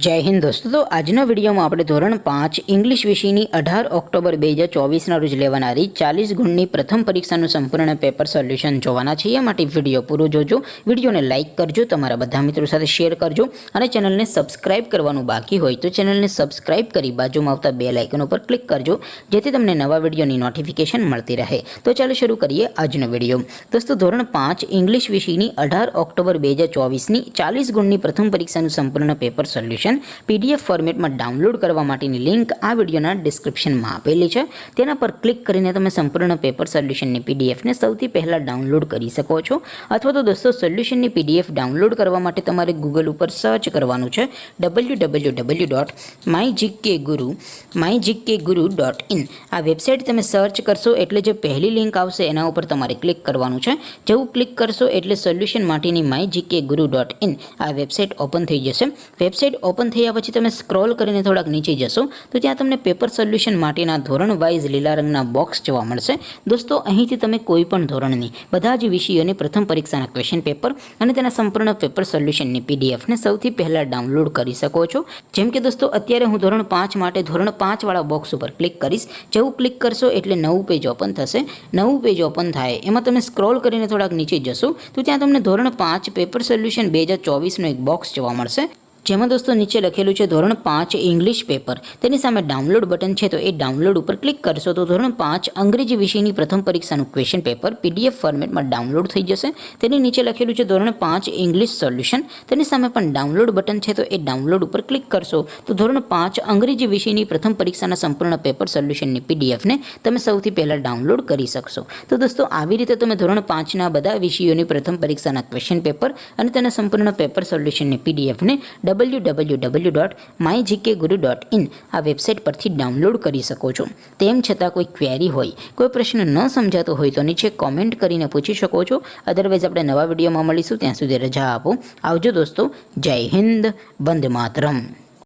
जय हिंद दोस्तों। तो आजना विडियो में આપણે ધોરણ 5 ઇંગ્લિશ વિષયની 18 ઓક્ટોબર 2024 ના રોજ લેવાનારી 40 ગુણની પ્રથમ પરીક્ષાનું સંપૂર્ણ પેપર સોલ્યુશન જોવાના છે। એ માટે વિડિયો પૂરો જોજો, વિડિયોને લાઈક કરજો, તમારા બધા મિત્રો સાથે શેર કરજો અને ચેનલને સબસ્ક્રાઇબ કરવાનું બાકી હોય તો ચેનલને સબસ્ક્રાઇબ કરી બાજુમાં આવતા બેલ આઇકન ઉપર ક્લિક કરજો જેથી તમને નવા વિડિયોની નોટિફિકેશન મળતી રહે। તો ચાલો શરૂ કરીએ આજનો વિડિયો। દોસ્તો ધોરણ 5 ઇંગ્લિશ વિષયની 18 ઓક્ટોબર 2024 ની 40 ગુણની પ્રથમ પરીક્ષાનું સંપૂર્ણ પેપર સોલ્યુશન पीडीएफ फॉर्मेट में डाउनलॉड करवा माटेनी लिंक आ विडियोना डिस्क्रिप्शन में आपेली है। तेना पर क्लिक करीने तमे संपूर्ण पेपर सोल्यूशन नी पीडीएफ ने सौथी पहला डाउनलॉड करी सको छो। अथवा तो दोस्तों सोल्यूशन नी पीडीएफ डाउनलॉड करवा माटे तमारे गूगल पर सर्च करवानुं छे www.mygkguru.in। आ वेबसाइट तमे सर्च करशो एटले जे पहली लिंक आवशे एना उपर तमारे क्लिक करवानुं छे। जेवुं क्लिक करशो एटले सोल्यूशन माटेनी mygkguru.in आ वेबसाइट ओपन थई जशे। वेबसाइट ओपन थया पछी तमे स्क्रॉल करीने थोड़ाक नीचे जशो तो त्यां तमने पेपर सोल्यूशन माटेना धोरण वाइज लीला रंगना बॉक्स जोवा मळशे। दोस्तों અહીંથી તમે કોઈ પણ ધોરણની બધા જ વિષયોની પ્રથમ પરીક્ષાના ક્વેશ્ચન પેપર અને તેના સંપૂર્ણ પેપર સોલ્યુશનની પીડીએફ ને સૌથી પહેલા ડાઉનલોડ કરી શકો છો। જેમ કે દોસ્તો અત્યારે હું ધોરણ 5 માટે ધોરણ 5 વાળા બોક્સ ઉપર ક્લિક કરીશ। જેવું ક્લિક કરશો એટલે નવું પેજ ઓપન થશે। નવું પેજ ઓપન થાય એમાં તમે સ્ક્રોલ કરીને થોડાક નીચે જશો તો ત્યાં તમને ધોરણ 5 પેપર સોલ્યુશન 2024 નો એક બોક્સ જોવા મળશે। જેમાં દોસ્તો નીચે લખેલું છે ધોરણ 5 ઇંગ્લિશ પેપર, તેની સામે ડાઉનલોડ બટન છે તો એ ડાઉનલોડ ઉપર ક્લિક કરશો તો ધોરણ 5 અંગ્રેજી વિષયની પ્રથમ પરીક્ષાનું ક્વેશ્ચન પેપર પીડીએફ ફોર્મેટમાં ડાઉનલોડ થઈ જશે। તેની નીચે લખેલું છે ધોરણ 5 ઇંગ્લિશ સોલ્યુશન, તેની સામે પણ ડાઉનલોડ બટન છે તો એ ડાઉનલોડ ઉપર ક્લિક કરશો તો ધોરણ 5 અંગ્રેજી વિષયની પ્રથમ પરીક્ષાના સંપૂર્ણ પેપર સોલ્યુશનની પીડીએફને તમે સૌથી પહેલાં ડાઉનલોડ કરી શકશો। તો દોસ્તો આવી રીતે તમે ધોરણ 5ના બધા વિષયોની પ્રથમ પરીક્ષાના ક્વેશ્ચન પેપર અને તેના સંપૂર્ણ પેપર સોલ્યુશનની પીડીએફને www.mygkguru.in આ વેબસાઇટ પરથી ડાઉનલોડ કરી શકો છો। તેમ છતાં કોઈ ક્વેરી હોય, કોઈ પ્રશ્ન ન સમજાતો હોય તો નીચે કોમેન્ટ કરીને પૂછી શકો છો। અધરવાઇઝ આપણે નવા વિડીયોમાં મળીશું, ત્યાં સુધી રજા આપો। આવજો દોસ્તો। જય હિન્દ, વંદે માતરમ।